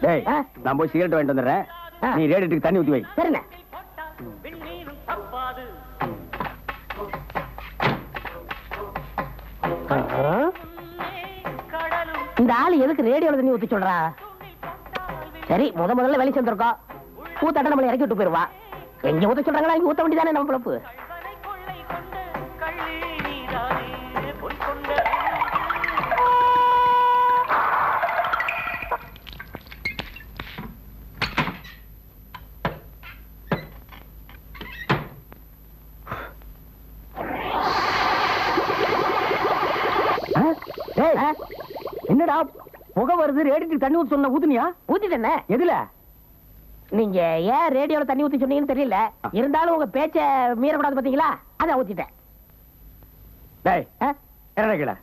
டேய் நான் போய் சிகரெட் வாங்கிட்டு வந்துடுறேன். நீ ரேடியேட்டருக்கு தண்ணி ஊத்தி வை. சரிண்ணே. இந்த ஆளு எதுக்கு ரேடியோல தண்ணி ஊத்தி சொல்றா? சரி முதல்ல வெளியே சேர்ந்திருக்கோம். ஊத்தாட்ட நம்மளை இறக்கி விட்டு போயிருவா. எங்க ஊத்த சொல்றாங்களா இங்க ஊத்த வேண்டியதானே நம்ம பொழப்பு. என்னடா புகை வருது? ரேடியேட்டருக்கு தண்ணி ஊத்தி சொன்ன ஊத்துனியா? ஊத்திட்டேனே. எதுல? நீங்க ஏன் ரேடியோல தண்ணி ஊத்தி சொன்னீங்கன்னு தெரியல. இருந்தாலும் உங்க பேச்ச மீறக்கூடாது பாத்தீங்களா? அதான் ஊத்திட்டேன். டேய், என்ன